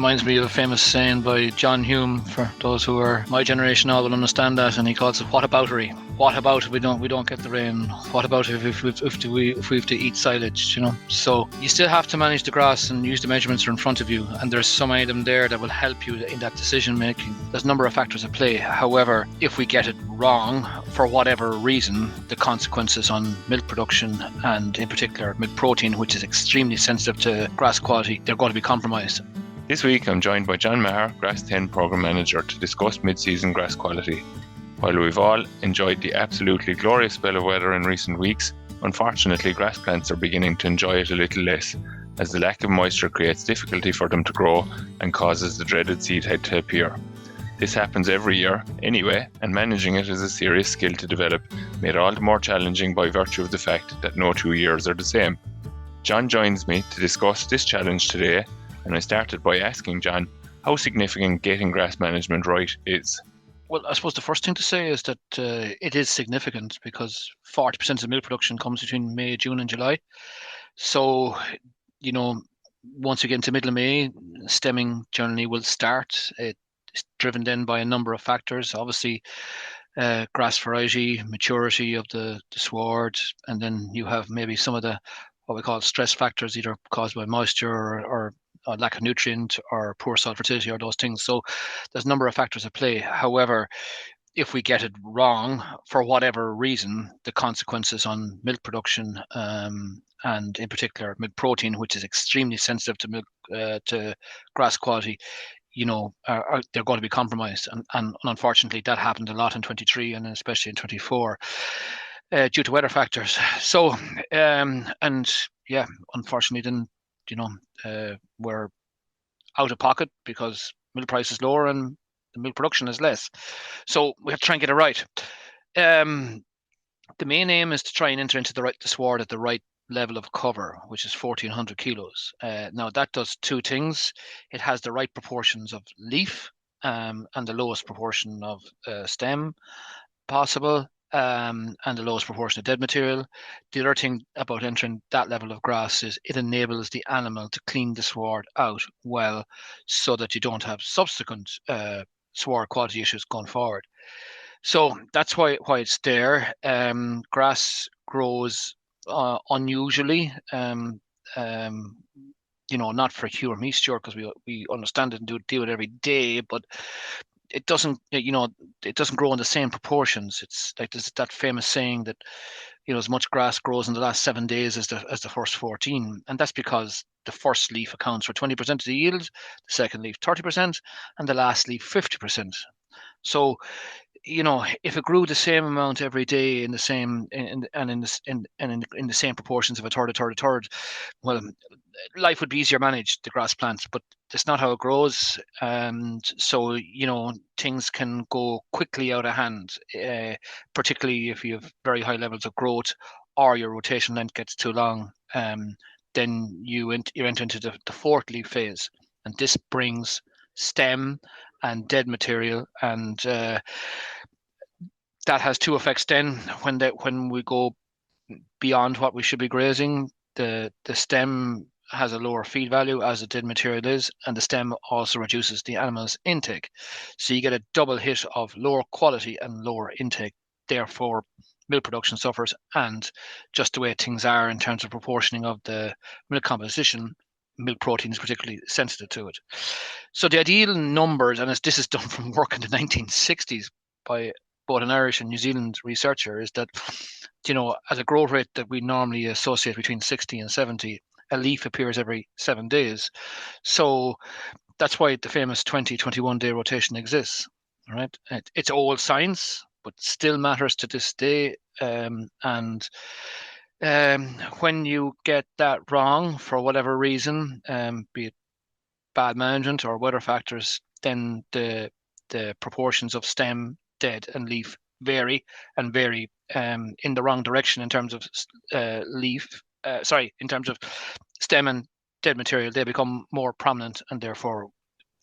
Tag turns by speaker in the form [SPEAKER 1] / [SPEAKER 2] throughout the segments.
[SPEAKER 1] reminds me of a famous saying by John Hume. For those who are my generation, all will understand that, and he calls it whataboutery. What about if we don't get the rain? What about if we have to eat silage? So you still have to manage the grass and use the measurements that are in front of you, and there's some item there that will help you in that decision making. There's a number of factors at play. However, if we get it wrong for whatever reason, the consequences on milk production and in particular milk protein, which is extremely sensitive to grass quality, they're going to be compromised.
[SPEAKER 2] This week I'm joined by Maher, Graze10 Programme Manager, to discuss mid-season grass quality. While we've all enjoyed the absolutely glorious spell of weather in recent weeks, unfortunately grass plants are beginning to enjoy it a little less, as the lack of moisture creates difficulty for them to grow and causes the dreaded seed head to appear. This happens every year anyway, and managing it is a serious skill to develop, made all the more challenging by virtue of the fact that no 2 years are the same. John joins me to discuss this challenge today, and I started by asking John how significant getting grass management right is.
[SPEAKER 1] Well, I suppose the first thing to say is that it is significant because 40% of milk production comes between May, June and July. So, once we get into middle of May, stemming generally will start. It's driven then by a number of factors. Obviously, grass variety, maturity of the sward, and then you have maybe some of the what we call stress factors, either caused by moisture or lack of nutrient or poor soil fertility or those things. So there's a number of factors at play. However, if we get it wrong for whatever reason, the consequences on milk production and in particular milk protein, which is extremely sensitive to milk to grass quality, they're going to be compromised. And unfortunately, that happened a lot in 23 and especially in 24 due to weather factors. So, unfortunately, then, we're out of pocket because milk price is lower and the milk production is less. So we have to try and get it right. The main aim is to try and enter into the sward at the right level of cover, which is 1,400 kilos. Now that does two things. It has the right proportions of leaf and the lowest proportion of stem possible, and the lowest proportion of dead material. The other thing about entering that level of grass is it enables the animal to clean the sward out well so that you don't have subsequent sward quality issues going forward. So that's why it's there. Grass grows unusually, not for you or me, Stuart, because we understand it and deal with it every day, but it doesn't grow in the same proportions. It's like there's that famous saying that, as much grass grows in the last 7 days as the first 14. And that's because the first leaf accounts for 20% of the yield, the second leaf 30%, and the last leaf 50%. So, if it grew the same amount every day in the same in the same proportions of a third, well, life would be easier managed, the grass plants, but that's not how it grows. And so, things can go quickly out of hand, particularly if you have very high levels of growth or your rotation length gets too long. Then you enter into the fourth leaf phase, and this brings stem and dead material, and that has two effects. Then when we go beyond what we should be grazing, the stem has a lower feed value as the dead material is, and the stem also reduces the animal's intake. So you get a double hit of lower quality and lower intake. Therefore, milk production suffers, and just the way things are in terms of proportioning of the milk composition, milk protein is particularly sensitive to it. So the ideal numbers, and this is done from work in the 1960s by both an Irish and New Zealand researcher, is that, at a growth rate that we normally associate between 60 and 70, a leaf appears every 7 days. So that's why the famous 20-21 day rotation exists. All right, it's old science, but still matters to this day. And when you get that wrong for whatever reason, be it bad management or weather factors, then the proportions of stem, dead, and leaf vary in the wrong direction in terms of in terms of stem and dead material. They become more prominent, and therefore,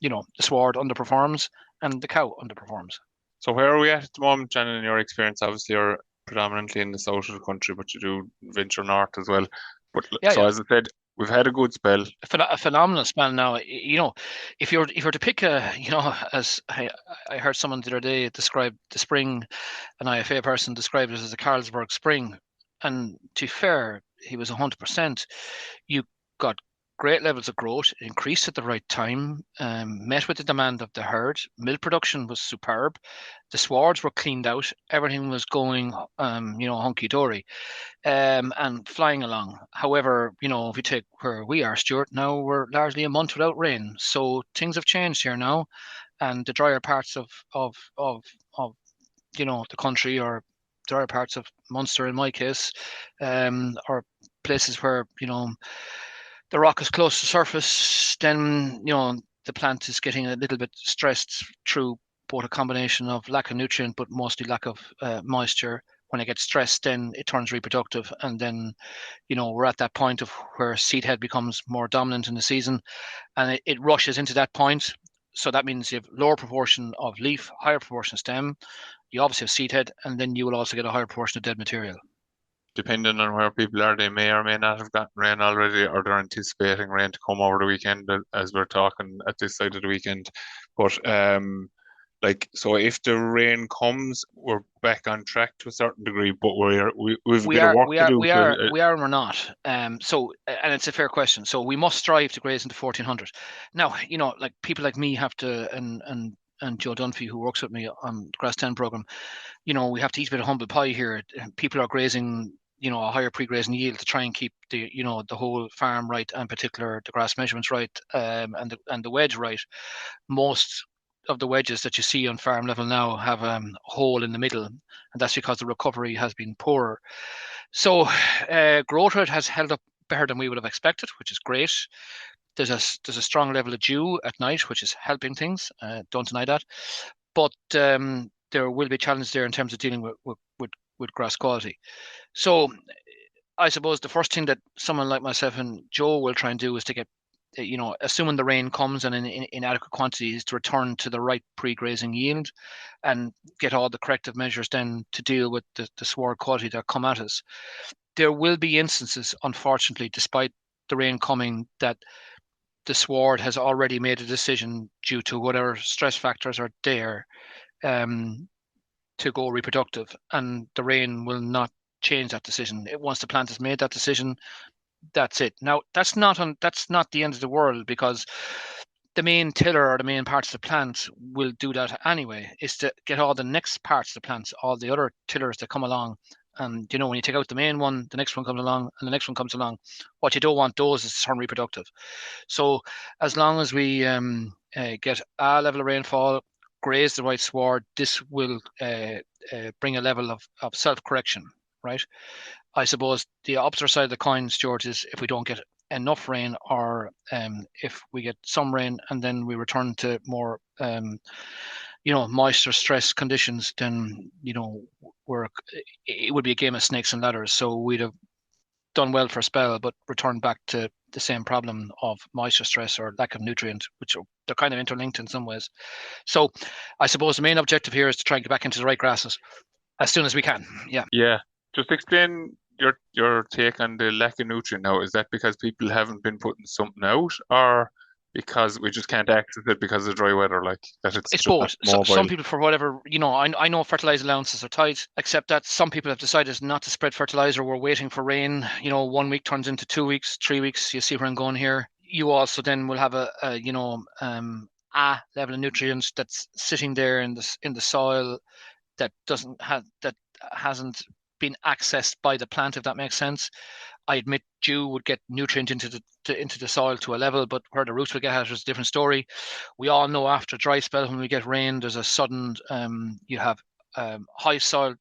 [SPEAKER 1] the sward underperforms and the cow underperforms.
[SPEAKER 2] So where are we at the moment, Jan, in your experience? Obviously, you're predominantly in the south of the country, but you do venture north as well. But as I said, we've had a good spell.
[SPEAKER 1] A phenomenal spell now. If you're to pick as I heard someone the other day describe the spring, an IFA person described it as a Carlsberg spring, and to be fair, he was 100%. You got great levels of growth, it increased at the right time, met with the demand of the herd. Milk production was superb. The swards were cleaned out. Everything was going, hunky dory, and flying along. However, if you take where we are, Stuart, now we're largely a month without rain, so things have changed here now, and the drier parts of the country, or drier parts of Munster in my case, or places where the rock is close to surface, then the plant is getting a little bit stressed through both a combination of lack of nutrient, but mostly lack of moisture. When it gets stressed, then it turns reproductive, and then we're at that point of where seed head becomes more dominant in the season, and it rushes into that point. So that means you have lower proportion of leaf, higher proportion of stem. You obviously have seed head, and then you will also get a higher proportion of dead material.
[SPEAKER 2] Depending on where people are, they may or may not have gotten rain already, or they're anticipating rain to come over the weekend as we're talking at this side of the weekend. But so if the rain comes, we're back on track to a certain degree, but we've a
[SPEAKER 1] We
[SPEAKER 2] bit of
[SPEAKER 1] are,
[SPEAKER 2] work
[SPEAKER 1] we
[SPEAKER 2] to
[SPEAKER 1] are,
[SPEAKER 2] do
[SPEAKER 1] we
[SPEAKER 2] to
[SPEAKER 1] are, we are, and we're not. And it's a fair question. So we must strive to graze into 1400. Now, like people like me have to, and Joe Dunphy, who works with me on Grass10 program, we have to eat a bit of humble pie here. People are grazing, a higher pre-grazing yield to try and keep the whole farm right, and in particular the grass measurements right, and the wedge right. Most of the wedges that you see on farm level now have a hole in the middle, and that's because the recovery has been poorer. So growth rate has held up better than we would have expected, which is great. There's a strong level of dew at night, which is helping things. Don't deny that. But there will be challenges there in terms of dealing with grass quality. So I suppose the first thing that someone like myself and Joe will try and do is to get, assuming the rain comes and in adequate quantities, to return to the right pre-grazing yield and get all the corrective measures then to deal with the sward quality that come at us. There will be instances, unfortunately, despite the rain coming, that the sward has already made a decision due to whatever stress factors are there, to go reproductive, and the rain will not change that decision. Once the plant has made that decision, that's it. Now, that's not the end of the world, because the main tiller or the main parts of the plant will do that anyway. Is to get all the next parts of the plant, all the other tillers that come along. And when you take out the main one, the next one comes along, and the next one comes along. What you don't want those is to turn reproductive. So as long as we get a level of rainfall, graze the right sward, this will bring a level of self-correction, right? I suppose the opposite side of the coin, Stuart, is if we don't get enough rain, or if we get some rain and then we return to more moisture stress conditions, then it would be a game of snakes and ladders. So we'd have done well for a spell, but returned back to the same problem of moisture stress or lack of nutrient, which they're kind of interlinked in some ways. So I suppose the main objective here is to try and get back into the right grasses as soon as we can. Yeah.
[SPEAKER 2] Yeah. Just explain your take on the lack of nutrient now. Is that because people haven't been putting something out, or because we just can't access it because of dry weather, like that it's
[SPEAKER 1] It's
[SPEAKER 2] just not
[SPEAKER 1] both. So,
[SPEAKER 2] mobile?
[SPEAKER 1] some people, for whatever, I know fertilizer allowances are tight, except that some people have decided not to spread fertilizer. We're waiting for rain. 1 week turns into 2 weeks, 3 weeks. You see where I'm going here. You also then will have a level of nutrients that's sitting there in the soil that hasn't been accessed by the plant, if that makes sense. I admit dew would get nutrient into the soil to a level, but where the roots will get at is a different story. We all know after dry spell, when we get rain, there's a sudden you have high soil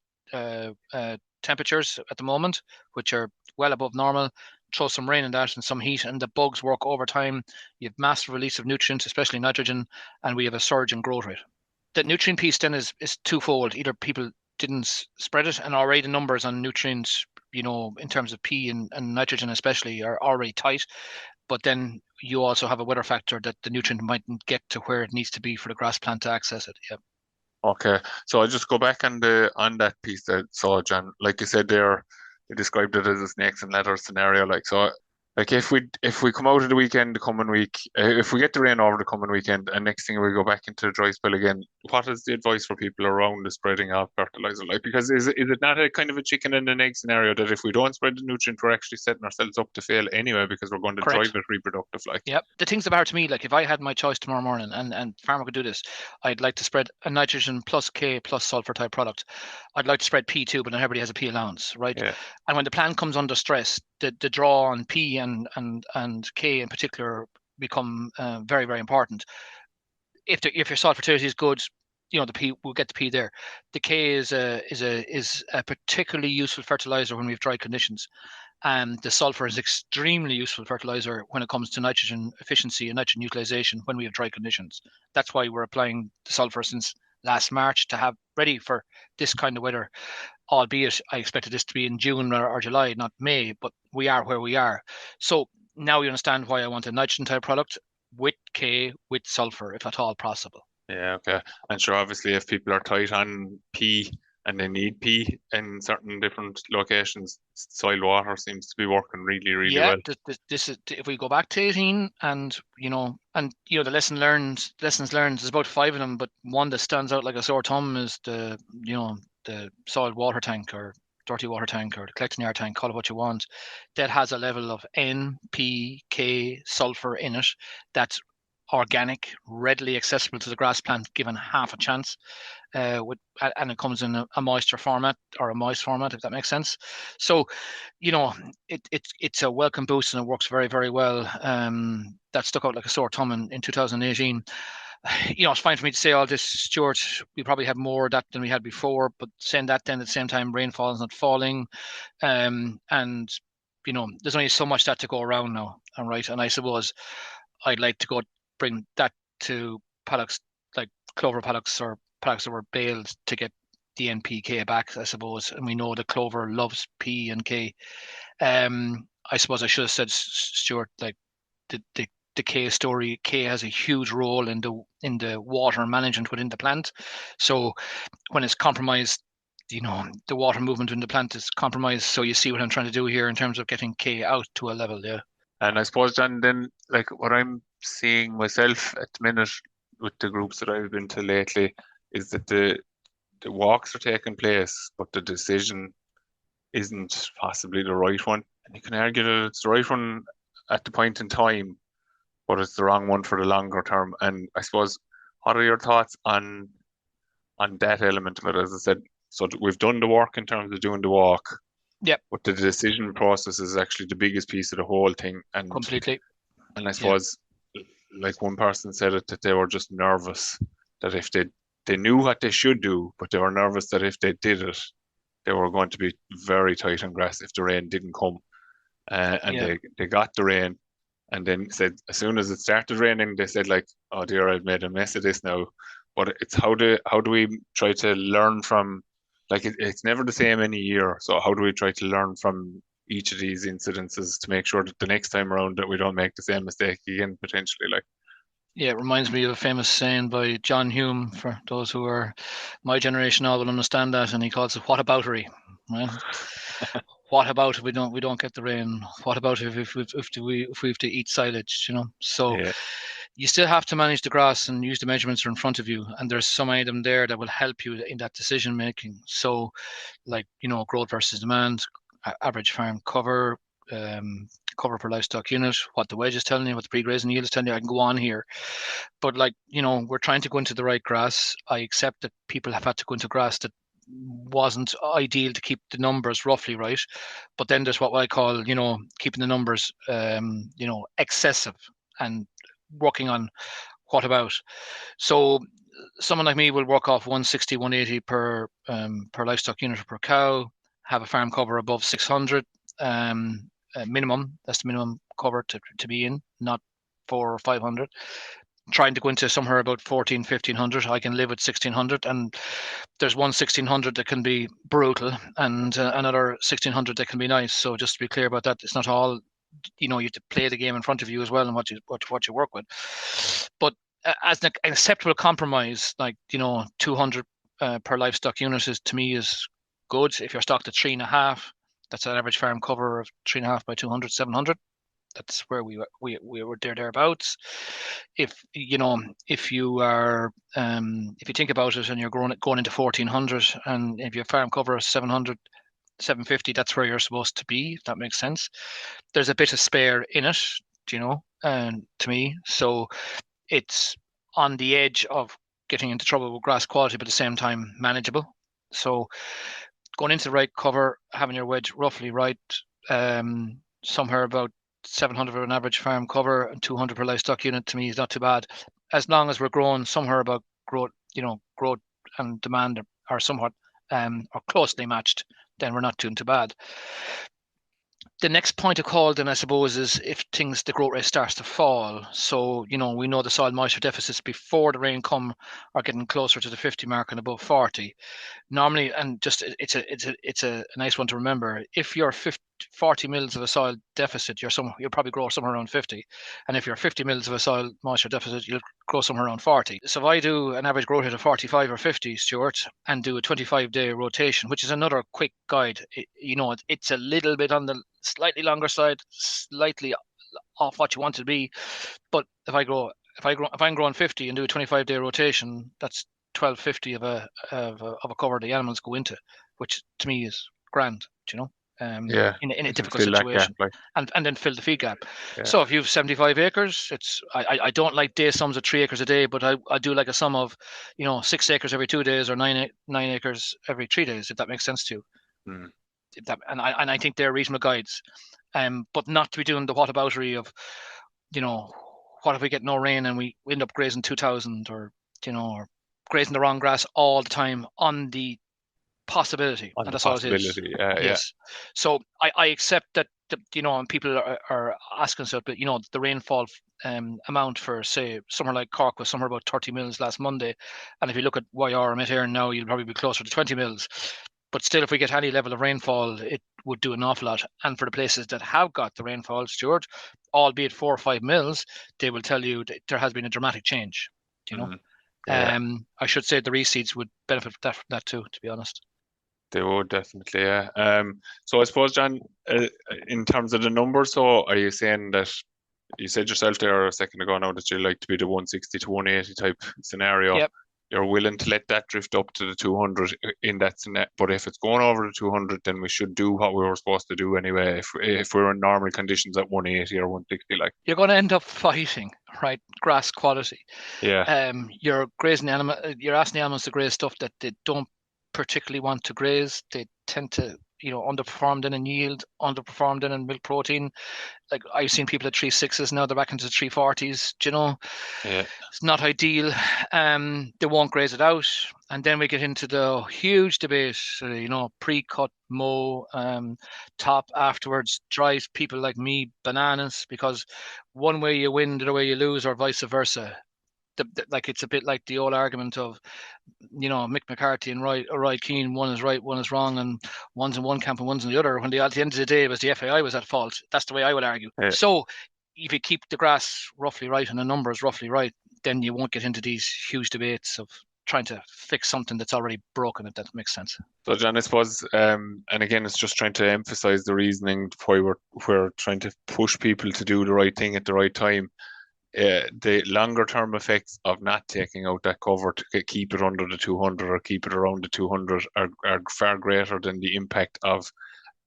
[SPEAKER 1] temperatures at the moment, which are well above normal. Throw some rain in that and some heat, and the bugs work overtime. You have massive release of nutrients, especially nitrogen, and we have a surge in growth rate. The nutrient piece then is twofold. Either people didn't spread it, and already the numbers on nutrients, in terms of P and nitrogen especially, are already tight. But then you also have a weather factor that the nutrient mightn't get to where it needs to be for the grass plant to access it. Yeah.
[SPEAKER 2] Okay, so I'll just go back on that piece that saw John, like you said there, they described it as a snakes and ladders scenario. Like, so Like if we come out of the weekend the coming week, if we get the rain over the coming weekend, and next thing we go back into the dry spell again, what is the advice for people around the spreading of fertilizer? Like, because is it not a kind of a chicken and an egg scenario that if we don't spread the nutrient, we're actually setting ourselves up to fail anyway because we're going to drive
[SPEAKER 1] Correct.
[SPEAKER 2] it reproductive, like.
[SPEAKER 1] Yep. The things that matter to me, like if I had my choice tomorrow morning and farmer could do this, I'd like to spread a nitrogen plus K plus sulfur type product. I'd like to spread P2, but not everybody has a P allowance, right?
[SPEAKER 2] Yeah,
[SPEAKER 1] And when the plant comes under stress, the draw on P and K in particular become very, very important. If your salt fertility is good, the P we'll get the P there. The K is a particularly useful fertilizer when we have dry conditions. And the sulfur is extremely useful fertilizer when it comes to nitrogen efficiency and nitrogen utilization when we have dry conditions. That's why we're applying the sulfur since last March to have ready for this kind of weather, albeit I expected this to be in June or July, not May, but we are where we are. So now you understand why I want a nitrogen type product with K, with sulfur, if at all possible.
[SPEAKER 2] yeah, okay. And sure, obviously, if people are tight on P and they need P in certain different locations, soil water seems to be working really, really
[SPEAKER 1] Yeah,
[SPEAKER 2] well.
[SPEAKER 1] this is if we go back to 18 and the lessons learned, there's about five of them, but one that stands out like a sore thumb is the soil water tank or dirty water tank or the collecting yard tank, call it what you want, that has a level of N, P, K, sulfur in it that's organic, readily accessible to the grass plant given half a chance and it comes in a moisture format or a moist format, if that makes sense. So, it's a welcome boost and it works very, very well. That stuck out like a sore thumb in 2018. It's fine for me to say all this, Stuart. We probably have more of that than we had before, but saying that then at the same time, rainfall is not falling. And there's only so much that to go around now. All right. And I suppose I'd like to go bring that to paddocks like clover paddocks or paddocks that were baled to get the NPK back, I suppose. And we know the clover loves P and K. I suppose I should have said, Stuart, like the K story. K has a huge role in the water management within the plant. So when it's compromised, the water movement in the plant is compromised. So you see what I'm trying to do here in terms of getting K out to a level. Yeah.
[SPEAKER 2] And I suppose, John, then, like, what I'm seeing myself at the minute with the groups that I've been to lately is that the walks are taking place, but the decision isn't possibly the right one. And you can argue that it's the right one at the point in time, but it's the wrong one for the longer term. And I suppose, what are your thoughts on that element of it? As I said, so we've done the work in terms of doing the walk,
[SPEAKER 1] Yep.
[SPEAKER 2] but the decision process is actually the biggest piece of the whole thing.
[SPEAKER 1] Completely.
[SPEAKER 2] And I
[SPEAKER 1] Yeah.
[SPEAKER 2] suppose, like one person said it, that they were just nervous that if they knew what they should do, but they were nervous that if they did it, they were going to be very tight on grass if the rain didn't come. And
[SPEAKER 1] Yeah.
[SPEAKER 2] they got the rain, and then said as soon as it started raining, they said like, "Oh dear, I've made a mess of this now." But it's how do we try to learn from, like it's never the same any year. So how do we try to learn from each of these incidences to make sure that the next time around that we don't make the same mistake again potentially? Like,
[SPEAKER 1] Yeah, it reminds me of a famous saying by John Hume. For those who are my generation, all will understand that, and he calls it "whataboutery." Right? What about if we don't get the rain? What about if we have to eat silage? So
[SPEAKER 2] yeah,
[SPEAKER 1] you still have to manage the grass and use the measurements that are in front of you, and there's some item there that will help you in that decision making. So, like growth versus demand, average farm cover. Um, Cover per livestock unit, what the wedge is telling you, what the pre-grazing yield is telling you. I can go on here, but we're trying to go into the right grass. I accept that people have had to go into grass that wasn't ideal to keep the numbers roughly right, but then there's what I call keeping the numbers excessive and working on what about. So someone like me will work off 160 180 per livestock unit per cow, have a farm cover above 600 minimum. That's the minimum cover to be in, not 4 or 500. Trying to go into somewhere about 14 1500. I can live with 1600, and there's one 1600 that can be brutal and another 1600 that can be nice. So just to be clear about that, it's not all, you have to play the game in front of you as well and what you work with. But as an acceptable compromise, like 200 per livestock unit is, to me, is good. If you're stocked at 3.5, that's an average farm cover of 3.5 by 200 700. That's where we were thereabouts. If you are if you think about it and you're going into 1400, and if your farm cover is 700, 750, that's where you're supposed to be, if that makes sense. There's a bit of spare in it, and to me, so it's on the edge of getting into trouble with grass quality, but at the same time manageable. So going into the right cover, having your wedge roughly right, somewhere about 700 for an average farm cover and 200 per livestock unit, to me is not too bad, as long as we're growing somewhere about growth, growth and demand are somewhat or closely matched. Then we're not doing too bad. The next point of call then, I suppose, is if the growth rate starts to fall. So, we know the soil moisture deficits before the rain come are getting closer to the 50 mark and above 40. Normally, and just it's a nice one to remember. If you're 40 mils of a soil deficit, you'll probably grow somewhere around 50. And if you're 50 mils of a soil moisture deficit, you'll grow somewhere around 40. So if I do an average growth rate of 45 or 50, Stuart, and do a 25-day rotation, which is another quick guide, it's a little bit on the slightly longer side, slightly off what you want it to be. But if I'm growing 50 and do a 25-day rotation, that's 1250 of a cover the animals go into, which to me is grand,
[SPEAKER 2] Yeah,
[SPEAKER 1] in a
[SPEAKER 2] it'll
[SPEAKER 1] difficult
[SPEAKER 2] fill that gap,
[SPEAKER 1] situation,
[SPEAKER 2] like.
[SPEAKER 1] and then fill the feed gap.
[SPEAKER 2] Yeah.
[SPEAKER 1] So if you have 75 acres, I don't like day sums of 3 acres a day, but I do like a sum of 6 acres every 2 days or nine acres every 3 days, if that makes sense to you.
[SPEAKER 2] Mm.
[SPEAKER 1] And I think they're reasonable guides, but not to be doing the whataboutery of what if we get no rain and we end up grazing 2000 or grazing the wrong grass all the time on the possibility,
[SPEAKER 2] On
[SPEAKER 1] and
[SPEAKER 2] the
[SPEAKER 1] that's all it is.
[SPEAKER 2] possibility, yeah.
[SPEAKER 1] Yes. So I accept that, and people are asking us, but the rainfall amount for, say, somewhere like Cork was somewhere about 30 mils last Monday, and if you look at YR I'm at here now, you'll probably be closer to 20 mils. But still, if we get any level of rainfall, it would do an awful lot. And for the places that have got the rainfall, Stuart, albeit 4 or 5 mils, they will tell you that there has been a dramatic change.
[SPEAKER 2] Yeah,
[SPEAKER 1] I should say the reseeds would benefit from that too, to be honest.
[SPEAKER 2] they would definitely, yeah. So I suppose, John, in terms of the numbers, so are you saying that you said yourself there a second ago now that you like to be the 160 to 180 type scenario?
[SPEAKER 1] Yep.
[SPEAKER 2] You're willing to let that drift up to the 200 in that scenario, but if it's going over the 200, then we should do what we were supposed to do anyway. If we're in normal conditions at 180 or 160, like.
[SPEAKER 1] You're going to end up fighting, right? Grass quality.
[SPEAKER 2] Yeah.
[SPEAKER 1] You're asking the animals to graze stuff that they don't particularly want to graze. They tend to, underperform then in yield, underperform then in milk protein. Like I've seen people at 3.6s now, they're back into 3.40s.
[SPEAKER 2] Yeah.
[SPEAKER 1] It's not ideal. They won't graze it out, and then we get into the huge debate. Pre-cut mow, top afterwards drives people like me bananas, because one way you win, the other way you lose, or vice versa. Like it's a bit like the old argument of Mick McCarthy and Roy Keane. One is right, one is wrong, and one's in one camp and one's in the other. When at the end of the day, it was the FAI was at fault. That's the way I would argue.
[SPEAKER 2] Yeah.
[SPEAKER 1] So if you keep the grass roughly right and the numbers roughly right, then you won't get into these huge debates of trying to fix something that's already broken, if that makes sense.
[SPEAKER 2] So, John, I suppose, and again, it's just trying to emphasize the reasoning why we're trying to push people to do the right thing at the right time. The longer term effects of not taking out that cover to keep it under the 200 or keep it around the 200 are far greater than the impact of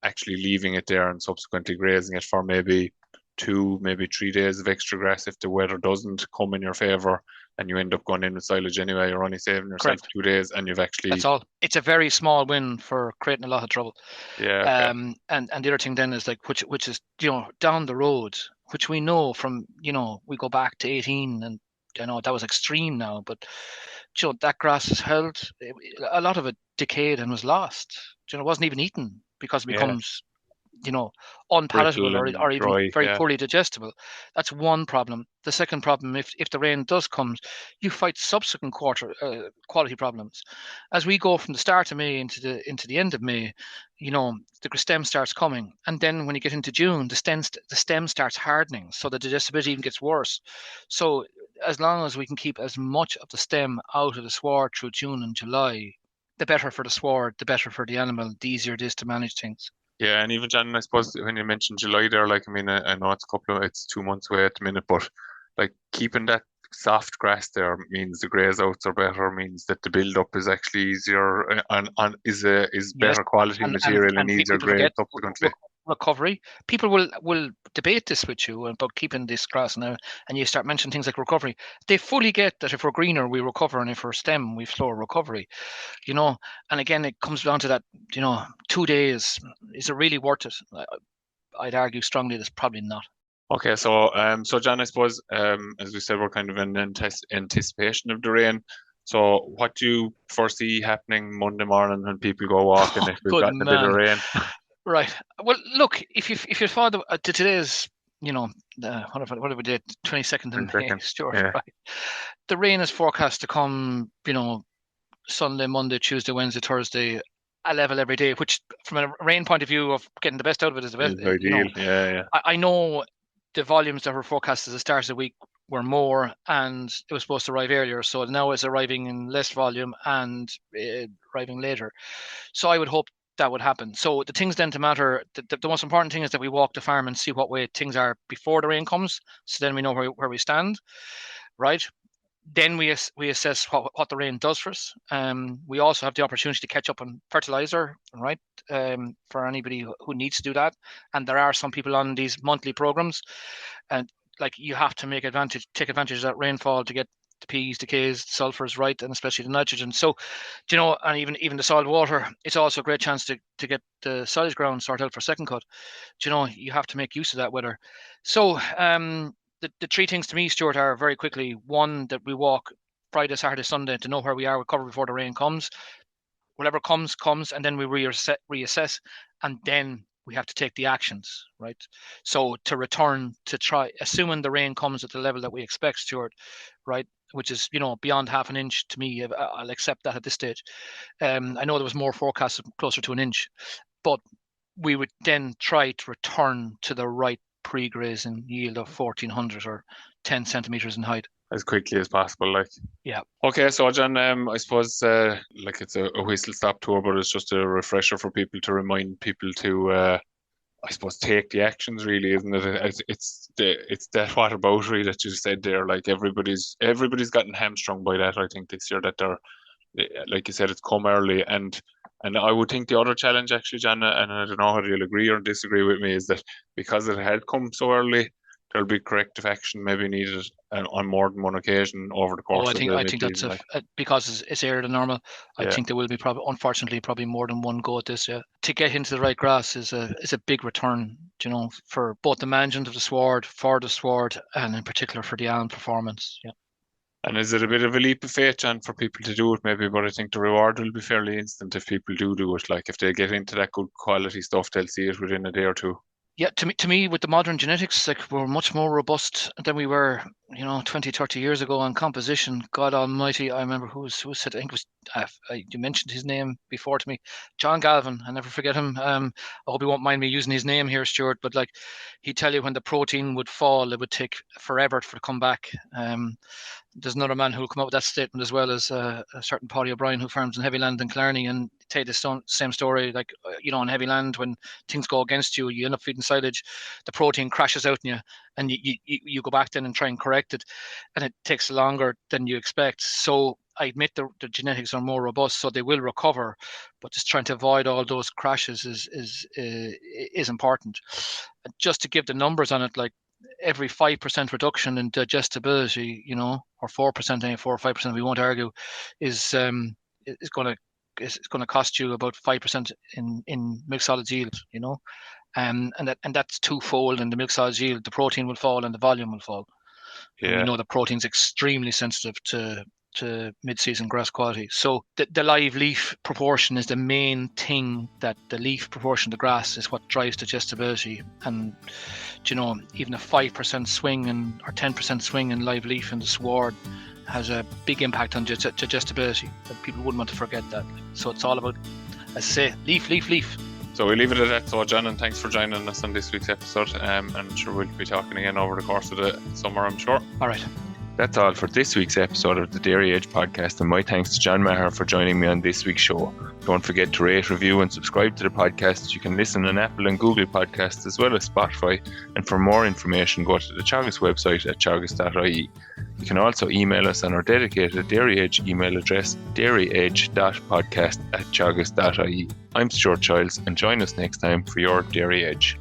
[SPEAKER 2] actually leaving it there and subsequently grazing it for maybe 2, maybe 3 days of extra grass if the weather doesn't come in your favor and you end up going in with silage anyway. You're only saving yourself
[SPEAKER 1] Correct.
[SPEAKER 2] 2 days and you've actually.
[SPEAKER 1] That's all. It's a very small win for creating a lot of trouble.
[SPEAKER 2] Yeah. Okay.
[SPEAKER 1] And the other thing then is like which is down the road, which we know from we go back to 18, and that was extreme now, but that grass is held. A lot of it decayed and was lost. It wasn't even eaten because it becomes unpalatable or even
[SPEAKER 2] dry,
[SPEAKER 1] very poorly digestible. That's one problem. The second problem, if the rain does come, you fight subsequent quality problems. As we go from the start of May into the end of May, the stem starts coming, and then when you get into June, the stem starts hardening, so the digestibility even gets worse. So as long as we can keep as much of the stem out of the sward through June and July, the better for the sward, the better for the animal, the easier it is to manage things.
[SPEAKER 2] Yeah, and even John, I suppose when you mentioned July there, like I mean, I know it's 2 months away at the minute, but like keeping that soft grass there means the graze outs are better, means that the build up is actually easier and is
[SPEAKER 1] Yes,
[SPEAKER 2] better quality material and easier
[SPEAKER 1] people
[SPEAKER 2] grade
[SPEAKER 1] forget
[SPEAKER 2] subsequently.
[SPEAKER 1] recovery. People will debate this with you about keeping this grass now, and you start mentioning things like recovery. They fully get that if we're greener, we recover, and if we're stem, we have slower recovery. And again, it comes down to that. 2 days, is it really worth it? I'd argue strongly that's probably not.
[SPEAKER 2] Okay, so John, I suppose as we said, we're kind of in anticipation of the rain. So what do you foresee happening Monday morning when people go walking if we've
[SPEAKER 1] Good
[SPEAKER 2] gotten a bit of
[SPEAKER 1] man.
[SPEAKER 2] rain?
[SPEAKER 1] Right. Well, look, if you follow today's, what have we did? 22nd
[SPEAKER 2] In
[SPEAKER 1] of May,
[SPEAKER 2] second.
[SPEAKER 1] Stuart,
[SPEAKER 2] Yeah,
[SPEAKER 1] right? The rain is forecast to come, Sunday, Monday, Tuesday, Wednesday, Thursday, a level every day, which from a rain point of view of getting the best out of it is the best.
[SPEAKER 2] is ideal. Yeah.
[SPEAKER 1] I know the volumes that were forecast at the start of the week were more, and it was supposed to arrive earlier. So now it's arriving in less volume and arriving later. So I would hope that would happen. So the things then to matter, the most important thing is that we walk the farm and see what way things are before the rain comes. So then we know where we stand, right? Then we assess what the rain does for us. We also have the opportunity to catch up on fertilizer, right? For anybody who needs to do that. And there are some people on these monthly programs, and like you have to take advantage of that rainfall to get the P's, the K's, the sulfurs right, and especially the nitrogen. So, and even the soil water, it's also a great chance to get the silage ground sorted out for second cut. You have to make use of that weather. So, the three things to me, Stuart, are very quickly: one, that we walk Friday, Saturday, Sunday to know where we are, we cover before the rain comes. Whatever comes, and then we reassess, and then we have to take the actions, right? So to return to try, assuming the rain comes at the level that we expect, Stuart, right, which is beyond half an inch to me, I'll accept that at this stage. I know there was more forecast closer to an inch, but we would then try to return to the right pre-grazing yield of 1400 or 10 centimeters in height.
[SPEAKER 2] As quickly as possible, like.
[SPEAKER 1] Yeah.
[SPEAKER 2] Okay, so John, I suppose like it's a whistle stop tour, but it's just a refresher for people to remind people to I suppose take the actions, really, isn't it? It's that whataboutery that you said there. Like everybody's gotten hamstrung by that. I think this year that they're, like you said, it's come early, and I would think the other challenge actually, John, and I don't know whether you'll agree or disagree with me, is that because it had come so early, there'll be corrective action maybe needed on more than one occasion over the
[SPEAKER 1] Oh,
[SPEAKER 2] course of the
[SPEAKER 1] I think that's
[SPEAKER 2] mid-season. Like,
[SPEAKER 1] because it's earlier than normal. I
[SPEAKER 2] yeah.
[SPEAKER 1] think there will be unfortunately, probably more than one go at this. Yeah, to get into the right grass is a big return, for both the management of the sward, for the sward, and in particular for the alum performance. Yeah.
[SPEAKER 2] And is it a bit of a leap of faith, John, for people to do it maybe? But I think the reward will be fairly instant if people do it. Like if they get into that good quality stuff, they'll see it within a day or two.
[SPEAKER 1] Yeah, to me, with the modern genetics, like we're much more robust than we were, 20, 30 years ago on composition. God Almighty, I remember who said, I think it was, you mentioned his name before to me, John Galvin. I never forget him. I hope you won't mind me using his name here, Stuart, but like he'd tell you when the protein would fall, it would take forever for it to come back. There's another man who will come up with that statement as well as a certain Paddy O'Brien who farms in heavy land in Killarney and tell the same story. Like, in heavy land, when things go against you, you end up feeding silage, the protein crashes out in you, and you go back then and try and correct it, and it takes longer than you expect. So I admit the genetics are more robust, so they will recover, but just trying to avoid all those crashes is important. Just to give the numbers on it, like every 5% reduction in digestibility, or 4%, 4 or 5%, we won't argue, is going to cost you about 5% in milk solids yield, and that's twofold. In the milk solids yield, the protein will fall and the volume will fall. And we
[SPEAKER 2] Yeah.
[SPEAKER 1] know the protein's extremely sensitive to mid-season grass quality. So the live leaf proportion is the main thing. That the leaf proportion of the grass is what drives digestibility. And even a 5% swing or 10% swing in live leaf in the sward has a big impact on digestibility. But people wouldn't want to forget that. So it's all about, as I say, leaf.
[SPEAKER 2] So we leave it at that. So John, and thanks for joining us on this week's episode. And I'm sure we'll be talking again over the course of the summer, I'm sure.
[SPEAKER 1] All right.
[SPEAKER 2] That's all for this week's episode of the Dairy Edge podcast, and my thanks to John Maher for joining me on this week's show. Don't forget to rate, review and subscribe to the podcast. You can listen on Apple and Google Podcasts as well as Spotify, and for more information go to the Teagasc website at teagasc.ie. You can also email us on our dedicated Dairy Edge email address, dairyedge.podcast@teagasc.ie. I'm Stuart Childs, and join us next time for your Dairy Edge.